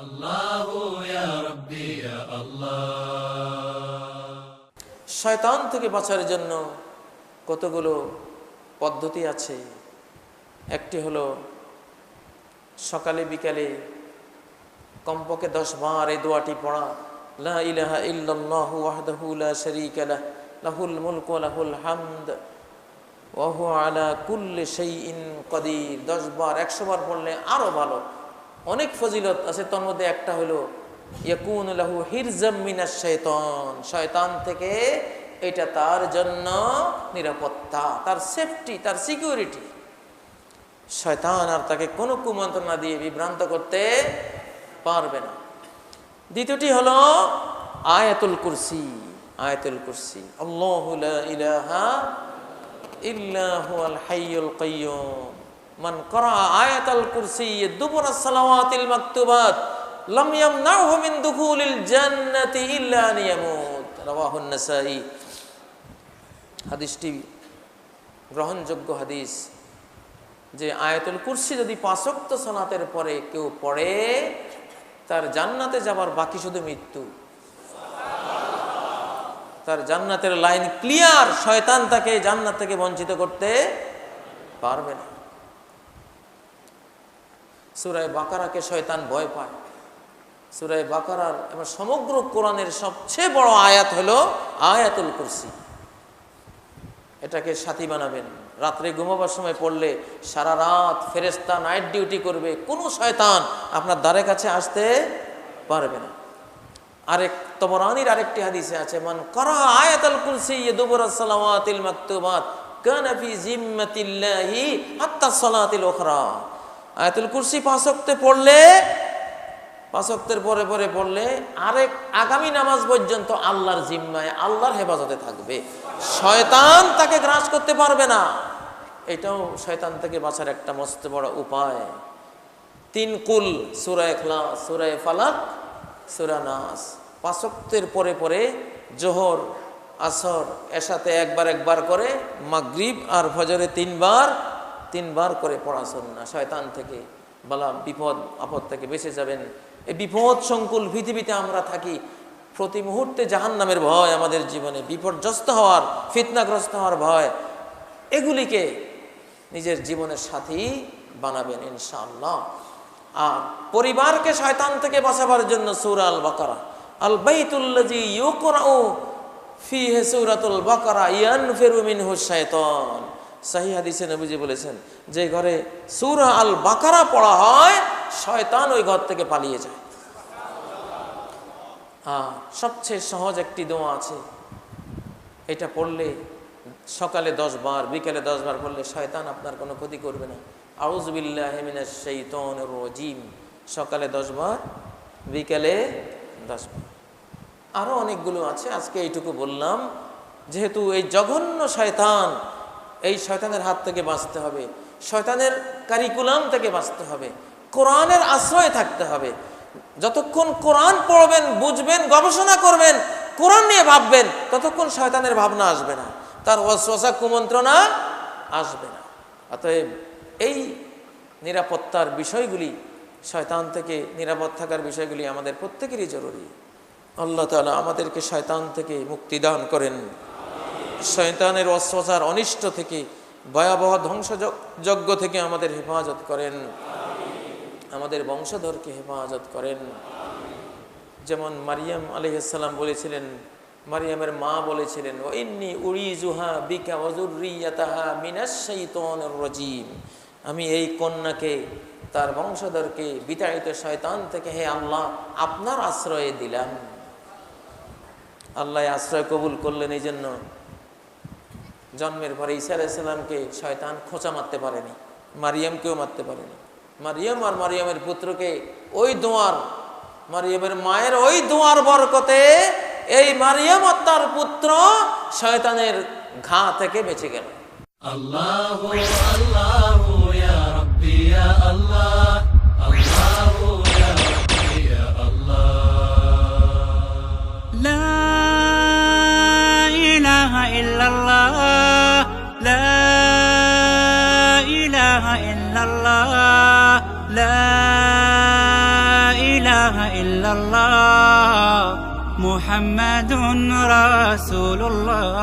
আল্লাহু ইয়া রাব্বি ইয়া আল্লাহ। শয়তান থেকে বাঁচার জন্য কতগুলো পদ্ধতি আছে। একটি হলো সকালে বিকালে কমপক্ষে 10 বার এই দোয়াটি পড়া, লা ইলাহা ইল্লাল্লাহু ওয়াহদাহু লা শারীকা লাহ, লাহুল মুলকু ওয়া লাহুল হামদ ওয়া হুয়া আলা কুল্লি শাইইন কাদির। 10 বার 100 বার পড়লে আরো ভালো। অনেক ফজিলত আছে, তার মধ্যে একটা হলো ইয়াকুনু লাহু হিরজাম মিনাশ শাইতান, শয়তান থেকে এটা তার জন্য নিরাপত্তা, তার সেফটি, তার সিকিউরিটি। শয়তান আর তাকে কোনো কুমন্ত্রণা দিয়ে বিভ্রান্ত করতে পারবে না। দ্বিতীয়টি হলো আয়াতুল কুরসি। আয়াতুল কুরসি, আল্লাহু লা ইলাহা ইল্লা হুয়াল হাইয়ুল কাইয়্যুম মান ক্বারা আয়াতুল কুরসি দুবুরা সালাওয়াতিল মাকতুবাত লাম ইয়ামনাহু মিন দুখুলিল জান্নাতি ইল্লা আন ইয়ামুত। রাওয়াহুন নাসাঈ। হাদিসটি গ্রহণযোগ্য হাদিস যে আয়াতুল কুরসি যদি 5 ওয়াক্ত সালাতের পরে কেউ পড়ে, তার জান্নাতে যাবার বাকি শুধু মৃত্যু। তার জান্নাতের লাইন ক্লিয়ার, শয়তান তাকে জান্নাত থেকে বঞ্চিত করতে পারবে না। সূরা বাকারাকে শয়তান ভয় পায়। সূরা বাকারার এবং সমগ্র কোরআনের সবচেয়ে বড় আয়াত হলো আয়াতুল কুরসি। এটাকে সাথী বানাবেন। রাত্রে ঘুমাবার সময় পড়লে সারা রাত ফেরেশতা নাইট ডিউটি করবে, কোনো শয়তান আপনার দ্বারে কাছে আসতে পারবে না। আরেক তবরানীর আরেকটি হাদিসে আছে, মান ক্বারা আয়াতুল কুরসি দুবুরা সালাওয়াতিল মাকতুবাত কানা ফি জিম্মাতিল্লাহি হাত্তা সালাতিল উখরা। আয়াতুল কুরসি 5 ওয়াক্তে পড়লে, 5 ওয়াক্তের পরে পরে পড়লে আরেক আগামী নামাজ পর্যন্ত আল্লাহর জিম্মায়, আল্লাহর হেফাজতে থাকবে। শয়তান তাকে গ্রাস করতে পারবে না। এটাও শয়তান থেকে বাঁচার একটা মস্ত বড় উপায়। 3 কুল, সূরা ইখলাস, সূরা ফালাক, সূরা নাস 5 ওয়াক্তের পরে পরে জোহর, আসর, এশাতে একবার করে, মাগরিব আর ফজরে 3 বার করে পড়া সুন্নাহ। শয়তান থেকে বালা বিপদ আপদ থেকে বেঁচে যাবেন। এই বিপদ সংকুল পৃথিবীতে আমরা থাকি, প্রতি মুহূর্তে জাহান্নামের ভয় আমাদের জীবনে, বিপর্যস্ত হওয়ার, ফিতনাগ্রস্ত হওয়ার ভয়। এগুলিকে নিজের জীবনের সাথী বানাবেন ইনশাআল্লাহ। আর পরিবারকে শয়তান থেকে বাঁচাবার জন্য সূরা আল বাকারা, আল বাইতুল্লাযী ইউকরাউ ফীহি সূরাতুল বাকারা ইয়ানফিরু মিনহু শাইতান। সহিহ হাদিসে নবীজি বলেছেন, যে ঘরে সূরা আল বাকারা পড়া হয় শয়তান ওই ঘর থেকে পালিয়ে যায়। সবচেয়ে সহজ একটি দোয়া আছে, এটা পড়লে সকালে 10 বার, বিকালে 10 বার পড়লে শয়তান আপনার কোনো ক্ষতি করবে না। আউযু বিল্লাহি মিনাশ শাইতানির রাজীম, সকালে 10 বার, বিকালে 10 বার। আরো অনেকগুলো আছে, আজকে এইটুকু বললাম। যেহেতু এই জঘন্য শয়তান, এই শয়তানের হাত থেকে বাঁচতে হবে, শয়তানের কারিকুলাম থেকে বাঁচতে হবে, কোরআনের আশ্রয়ে থাকতে হবে। যতক্ষণ কোরআন পড়বেন, বুঝবেন, গবেষণা করবেন, কোরআন নিয়ে ভাববেন, ততক্ষণ শয়তানের ভাবনা আসবে না, তার ওয়াসওয়াসা কুমন্ত্রণা আসবে না। অতএব এই নিরাপত্তার বিষয়গুলি, শয়তান থেকে নিরাপদ থাকার বিষয়গুলি আমাদের প্রত্যেকেরই জরুরি। আল্লাহ তাআলা আমাদেরকে শয়তান থেকে মুক্তি দান করেন, শয়তানের ওয়াসওয়াসার অনিষ্ট থেকে, ভয়াবহ ধ্বংসযজ্ঞ থেকে আমাদের হেফাজত করেন, আমাদের বংশধরকে হেফাজত করেন। যেমন মারিয়াম আলাইহিস সালাম বলেছিলেন, মারিয়ামের মা বলেছিলেন, ওয়া ইন্নী উরিজুহা বিকা ওয়া যুররিয়াতাহা মিনাশ শাইতানির রাজীম, আমি এই কন্যাকে, তার বংশধরকে বিতাড়িত শয়তান থেকে হে আল্লাহ আপনার আশ্রয়ে দিলাম। আল্লাহ আশ্রয় কবুল করলেন। এই জন্য জন্মের পরে ঈসা আলাইহিস সালামকে শয়তান খোঁচা মারতে পারেনি, মারিয়ামকেও মারতে পারেনি। মারিয়াম আর মারিয়ামের পুত্রকে ওই দোয়ার, মারিয়ামের মায়ের ওই দোয়ার বরকতে এই মারিয়াম আর তার পুত্র শয়তানের ঘা থেকে বেঁচে গেল। আল্লাহু আল্লাহু ইয়া রাব্বি ইয়া আল্লাহ, আল্লাহু ইয়া রাব্বি ইয়া আল্লাহ। লা ইলাহা ইল্লাল্লাহ, লা ইলাহা ইল্লাল্লাহ, লা ইলাহা ইলাহা ইল্লাল্লাহ মুহাম্মাদুন রাসূলুল্লাহ